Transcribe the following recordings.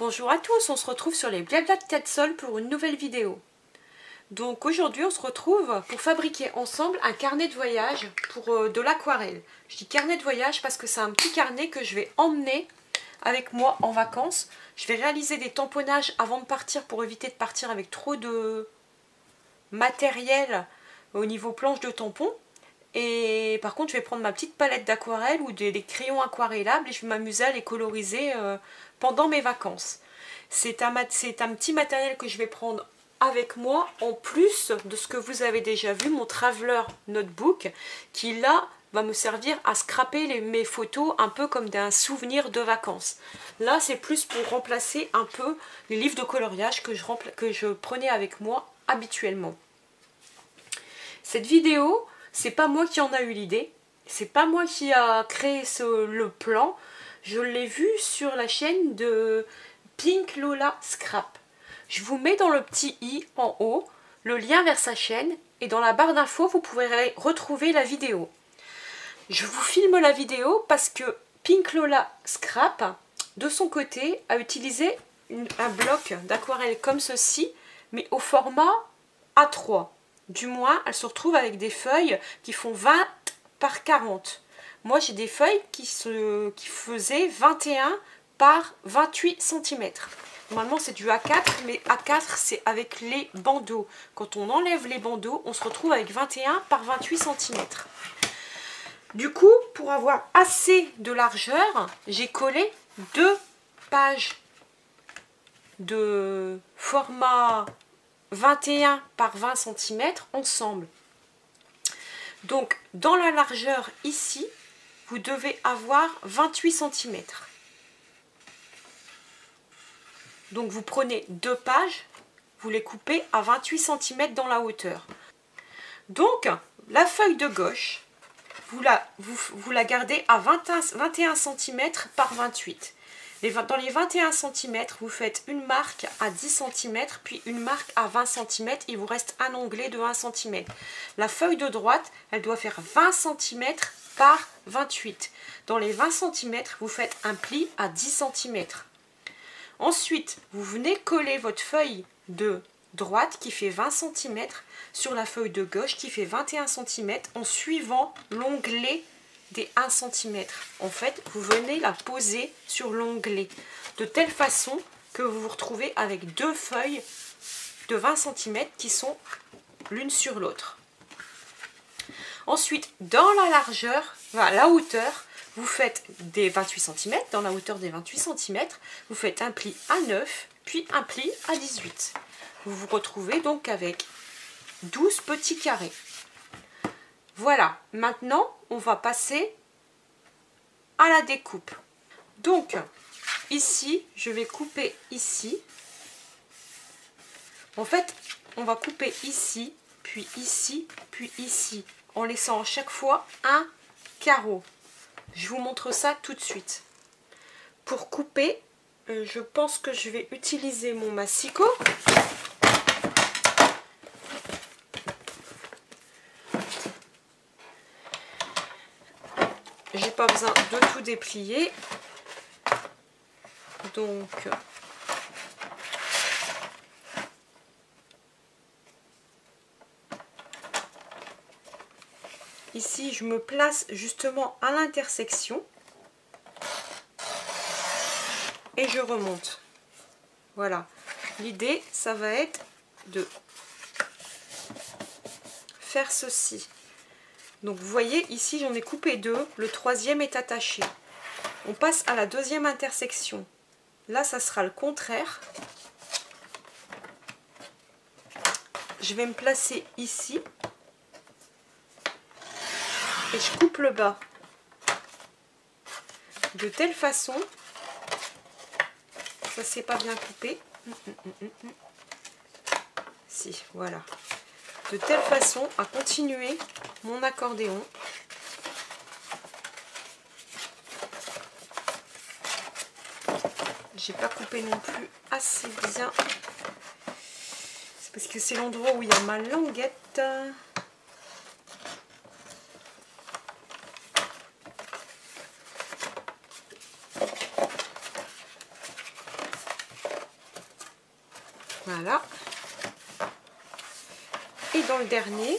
Bonjour à tous, on se retrouve sur les Blabla de Catsol pour une nouvelle vidéo. Donc aujourd'hui on se retrouve pour fabriquer ensemble un carnet de voyage pour de l'aquarelle. Je dis carnet de voyage parce que c'est un petit carnet que je vais emmener avec moi en vacances. Je vais réaliser des tamponnages avant de partir pour éviter de partir avec trop de matériel au niveau planche de tampon. Et par contre je vais prendre ma petite palette d'aquarelle ou des crayons aquarellables et je vais m'amuser à les coloriser pendant mes vacances. C'est un petit matériel que je vais prendre avec moi en plus de ce que vous avez déjà vu, mon Traveler Notebook, qui là va me servir à scraper mes photos un peu comme d'un souvenir de vacances. Là c'est plus pour remplacer un peu les livres de coloriage que je prenais avec moi habituellement. Cette vidéo, c'est pas moi qui en a eu l'idée, c'est pas moi qui a créé le plan, je l'ai vu sur la chaîne de Pink Lola Scrap. Je vous mets dans le petit i en haut le lien vers sa chaîne et dans la barre d'infos vous pourrez retrouver la vidéo. Je vous filme la vidéo parce que Pink Lola Scrap de son côté a utilisé un bloc d'aquarelle comme ceci mais au format A3. Du moins elle se retrouve avec des feuilles qui font 20 par 40. Moi j'ai des feuilles qui faisaient 21 par 28 cm. Normalement c'est du A4, mais A4 c'est avec les bandeaux. Quand on enlève les bandeaux, on se retrouve avec 21 par 28 cm. Du coup, pour avoir assez de largeur, j'ai collé 2 pages de format 21 par 20 cm ensemble. Donc dans la largeur ici, vous devez avoir 28 cm. Donc vous prenez 2 pages, vous les coupez à 28 cm dans la hauteur. Donc la feuille de gauche, vous la gardez à 21 cm par 28. Dans les 21 cm, vous faites une marque à 10 cm, puis une marque à 20 cm. Il vous reste un onglet de 1 cm. La feuille de droite, elle doit faire 20 cm par 28. Dans les 20 cm, vous faites un pli à 10 cm. Ensuite, vous venez coller votre feuille de droite qui fait 20 cm sur la feuille de gauche qui fait 21 cm en suivant l'onglet des 1 cm. En fait, vous venez la poser sur l'onglet de telle façon que vous vous retrouvez avec 2 feuilles de 20 cm qui sont l'une sur l'autre. Ensuite, dans la largeur, la hauteur, vous faites des 28 cm, dans la hauteur des 28 cm, vous faites un pli à 9, puis un pli à 18. Vous vous retrouvez donc avec 12 petits carrés. Voilà, maintenant on va passer à la découpe. Donc ici, je vais couper ici. En fait, on va couper ici, puis ici, en laissant à chaque fois un carreau. Je vous montre ça tout de suite. Pour couper, je pense que je vais utiliser mon massicot. J'ai pas besoin de tout déplier. Donc ici, je me place justement à l'intersection et je remonte. Voilà. L'idée, ça va être de faire ceci. Donc vous voyez, ici j'en ai coupé 2, le troisième est attaché. On passe à la deuxième intersection. Là, ça sera le contraire. Je vais me placer ici. Et je coupe le bas. De telle façon, ça c'est pas bien coupé. Si, voilà. De telle façon à continuer mon accordéon. J'ai pas coupé non plus assez bien. C'est parce que c'est l'endroit où il y a ma languette. Voilà. Et dans le dernier,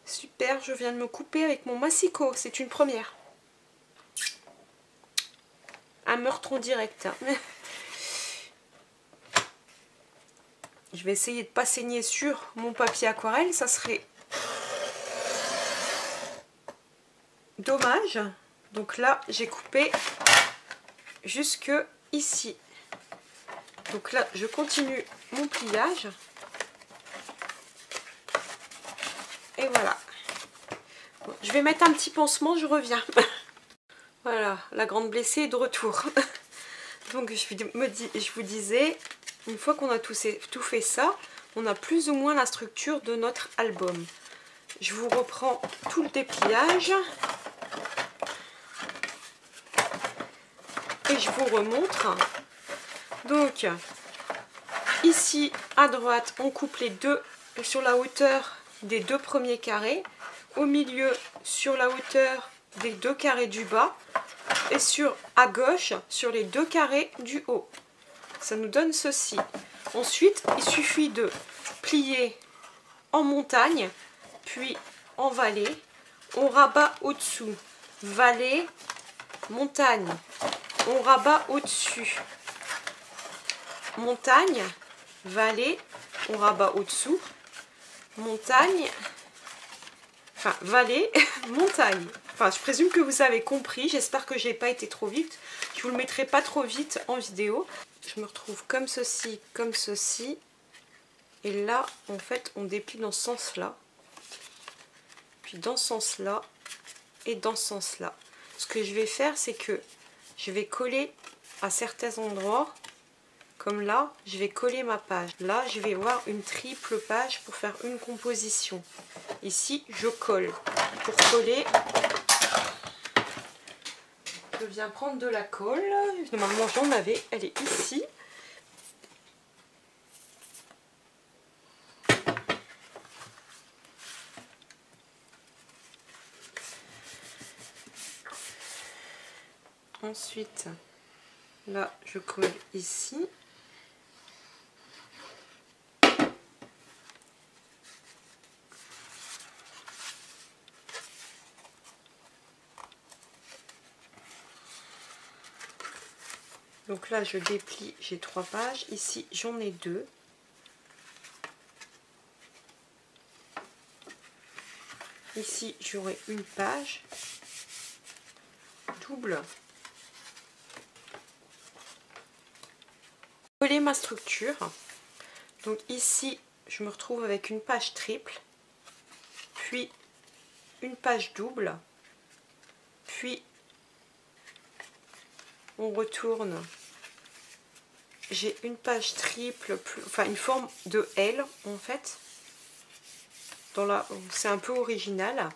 super, je viens de me couper avec mon massicot, c'est une première. Un meurtre en direct. Je vais essayer de ne pas saigner sur mon papier aquarelle, ça serait dommage. Donc là, j'ai coupé jusque ici. Donc là, je continue mon pliage. Et voilà. Bon, je vais mettre un petit pansement, je reviens. Voilà, la grande blessée est de retour. Donc je vous disais, une fois qu'on a tout fait ça, on a plus ou moins la structure de notre album. Je vous reprends tout le dépliage. Et je vous remontre. Donc, ici à droite, on coupe les deux sur la hauteur des deux premiers carrés. Au milieu, sur la hauteur des deux carrés du bas. Et à gauche, sur les deux carrés du haut. Ça nous donne ceci. Ensuite, il suffit de plier en montagne, puis en vallée. On rabat au-dessous. Vallée, montagne. On rabat au-dessus. Montagne, vallée, on rabat au-dessous. Montagne, enfin vallée, montagne. Enfin, je présume que vous avez compris. J'espère que j'ai pas été trop vite. Je vous le mettrai pas trop vite en vidéo. Je me retrouve comme ceci, comme ceci. Et là, en fait, on déplie dans ce sens-là. Puis dans ce sens-là. Et dans ce sens-là. Ce que je vais faire, c'est que je vais coller à certains endroits. Comme là, je vais coller ma page. Là, je vais avoir une triple page pour faire une composition. Ici, je colle. Pour coller, je viens prendre de la colle. Normalement, j'en avais. Elle est ici. Ensuite, là, je colle ici. Donc là, je déplie, j'ai 3 pages. Ici, j'en ai 2. Ici, j'aurai une page. Double. Coller ma structure. Donc ici, je me retrouve avec une page triple. Puis, une page double. Puis, on retourne. J'ai une page triple, enfin une forme de L en fait. C'est un peu original.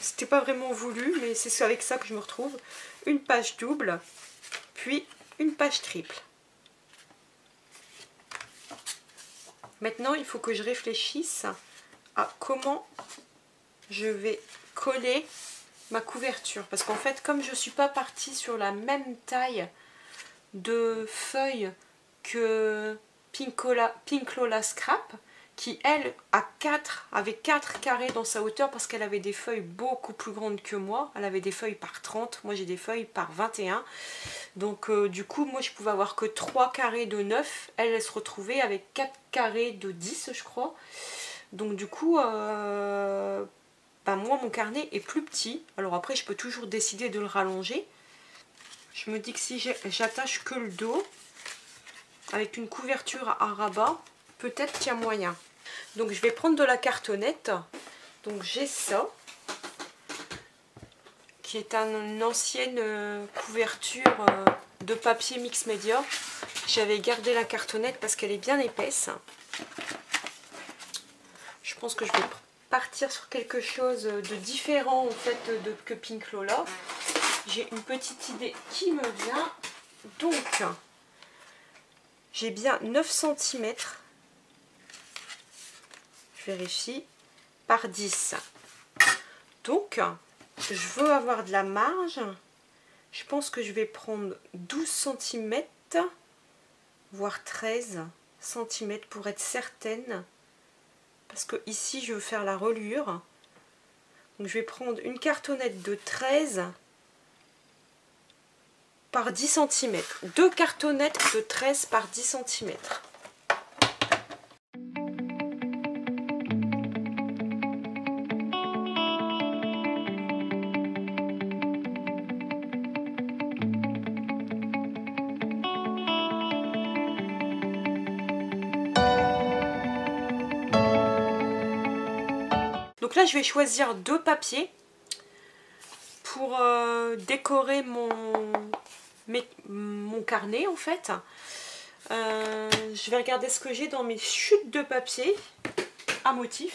C'était pas vraiment voulu, mais c'est avec ça que je me retrouve. Une page double, puis une page triple. Maintenant, il faut que je réfléchisse à comment je vais coller ma couverture. Parce qu'en fait, comme je ne suis pas partie sur la même taille de feuilles que Pink Lola Scrap, qui elle avait 4 carrés dans sa hauteur parce qu'elle avait des feuilles beaucoup plus grandes que moi. Elle avait des feuilles par 30, moi j'ai des feuilles par 21. Donc du coup moi je pouvais avoir que 3 carrés de 9. Elle se retrouvait avec 4 carrés de 10 je crois. Donc du coup moi mon carnet est plus petit. Alors après je peux toujours décider de le rallonger. Je me dis que si j'attache que le dos avec une couverture à rabat, peut-être qu'il y a moyen. Donc je vais prendre de la cartonnette. Donc j'ai ça, qui est une ancienne couverture de papier mix média. J'avais gardé la cartonnette parce qu'elle est bien épaisse. Je pense que je vais partir sur quelque chose de différent en fait que Pink Lola. J'ai une petite idée qui me vient. Donc j'ai bien 9 cm. Je vérifie, par 10. Donc, je veux avoir de la marge Je pense que je vais prendre 12 cm, voire 13 cm pour être certaine. Parce que ici, je veux faire la reliure. Donc je vais prendre une cartonnette de 13 par 10 cm. Deux cartonnettes de 13 par 10 cm. Donc là, je vais choisir deux papiers pour décorer mon carnet en fait. Je vais regarder ce que j'ai dans mes chutes de papier à motif.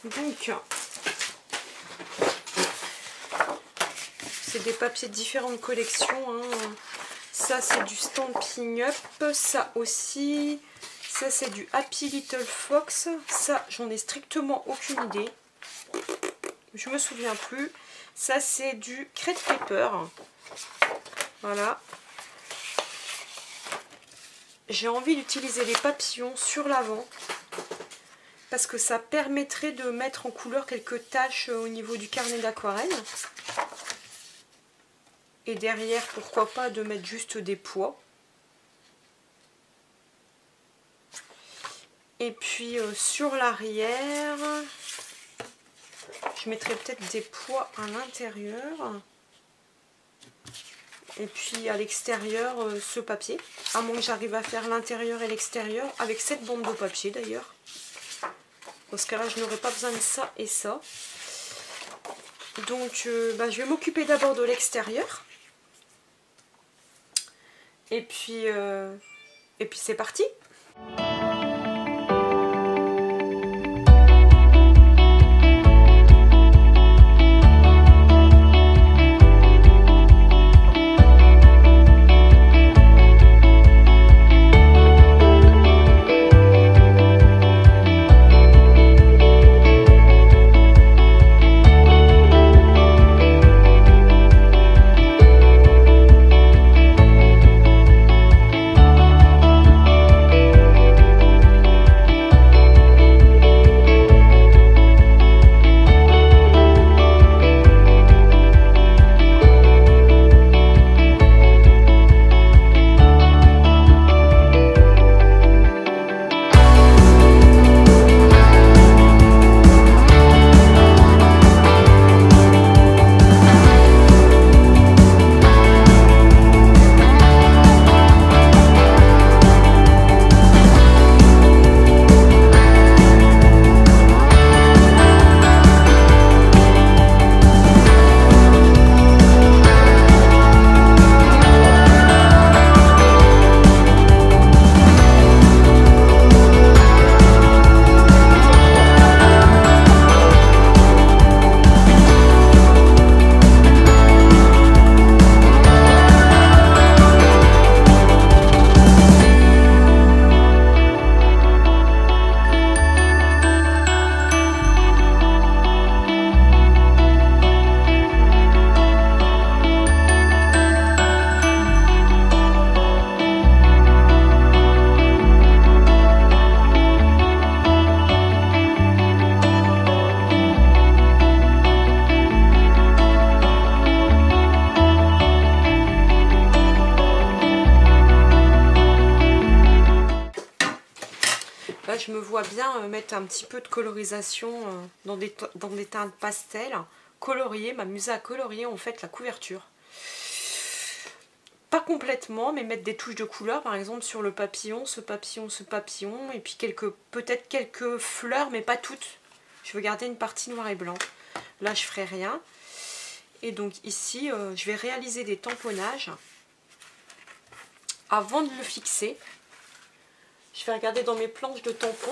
Donc, c'est des papiers de différentes collections. Hein. Ça, c'est du Stampin' Up. Ça aussi. Ça, c'est du Happy Little Fox. Ça, j'en ai strictement aucune idée. Je me souviens plus. Ça, c'est du Crate Paper. Voilà. J'ai envie d'utiliser les papillons sur l'avant parce que ça permettrait de mettre en couleur quelques taches au niveau du carnet d'aquarelle. Et derrière, pourquoi pas de mettre juste des pois. Et puis sur l'arrière, je mettrai peut-être des pois à l'intérieur. Et puis à l'extérieur, ce papier. À moins que j'arrive à faire l'intérieur et l'extérieur avec cette bande de papier d'ailleurs. Dans ce cas-là, je n'aurai pas besoin de ça et ça. Donc je vais m'occuper d'abord de l'extérieur. Et puis c'est parti. Là, je me vois bien mettre un petit peu de colorisation dans des teintes pastel, colorier, m'amuser à colorier en fait la couverture. Pas complètement, mais mettre des touches de couleur, par exemple sur le papillon, ce papillon, et puis peut-être quelques fleurs, mais pas toutes. Je veux garder une partie noir et blanc. Là, je ferai rien. Et donc ici, je vais réaliser des tamponnages avant de le fixer. Je vais regarder dans mes planches de tampons.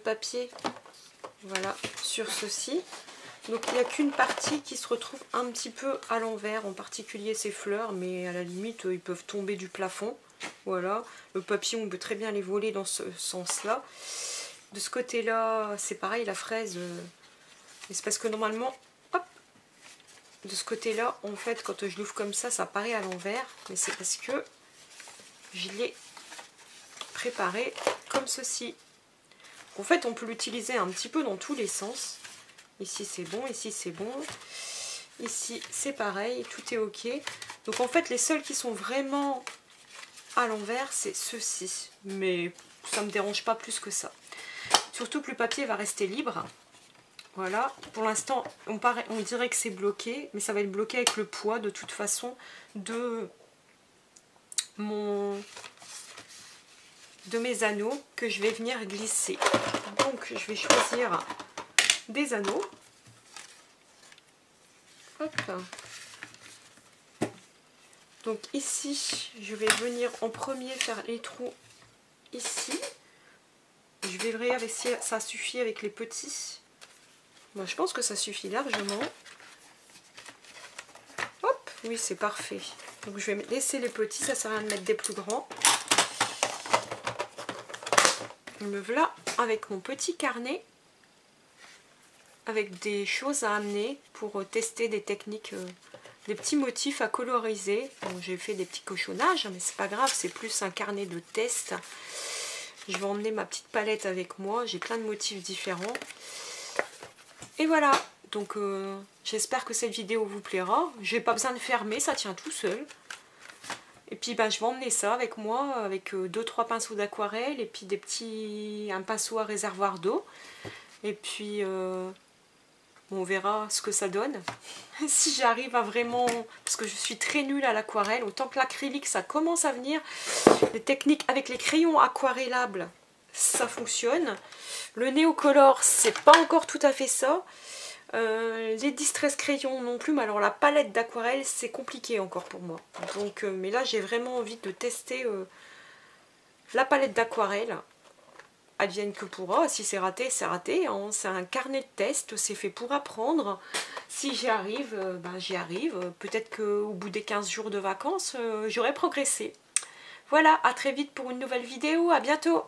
papier, voilà, sur ceci. Donc il n'y a qu'une partie qui se retrouve un petit peu à l'envers, en particulier ces fleurs, mais à la limite ils peuvent tomber du plafond. Voilà, le papier on peut très bien les voler dans ce sens-là. De ce côté-là, c'est pareil, la fraise, mais c'est parce que normalement, hop, de ce côté-là, en fait, quand je l'ouvre comme ça paraît à l'envers, mais c'est parce que je l'ai préparé comme ceci. En fait, on peut l'utiliser un petit peu dans tous les sens. Ici c'est bon, ici c'est bon, ici c'est pareil, tout est ok. Donc en fait les seuls qui sont vraiment à l'envers c'est ceux-ci, mais ça me dérange pas plus que ça. Surtout que le papier va rester libre. Voilà, pour l'instant on dirait que c'est bloqué, mais ça va être bloqué avec le poids de toute façon de mes anneaux que je vais venir glisser. Donc je vais choisir des anneaux. Hop. Donc ici, je vais venir en premier faire les trous ici. Je verrai avec si ça suffit avec les petits. Moi, je pense que ça suffit largement. Hop, oui, c'est parfait. Donc je vais laisser les petits, ça sert à rien de mettre des plus grands. Me voilà avec mon petit carnet, avec des choses à amener pour tester des techniques, des petits motifs à coloriser. Bon, j'ai fait des petits cochonnages, mais c'est pas grave, c'est plus un carnet de test. Je vais emmener ma petite palette avec moi, j'ai plein de motifs différents. Et voilà, donc j'espère que cette vidéo vous plaira. J'ai pas besoin de fermer, ça tient tout seul. Et puis bah, je vais emmener ça avec moi, avec 2-3 pinceaux d'aquarelle et puis un pinceau à réservoir d'eau. Et puis on verra ce que ça donne. Si j'arrive à vraiment... Parce que je suis très nulle à l'aquarelle. Autant que l'acrylique, ça commence à venir. Les techniques avec les crayons aquarellables, ça fonctionne. Le néocolor, c'est pas encore tout à fait ça. Les distress crayons non plus. Mais alors la palette d'aquarelle, c'est compliqué encore pour moi. Donc, mais là, j'ai vraiment envie de tester la palette d'aquarelle. Advienne que pourra, si c'est raté, c'est raté, hein. C'est un carnet de test, c'est fait pour apprendre. Si j'y arrive, ben j'y arrive. Peut-être qu'au bout des 15 jours de vacances, j'aurai progressé. Voilà, à très vite pour une nouvelle vidéo, à bientôt.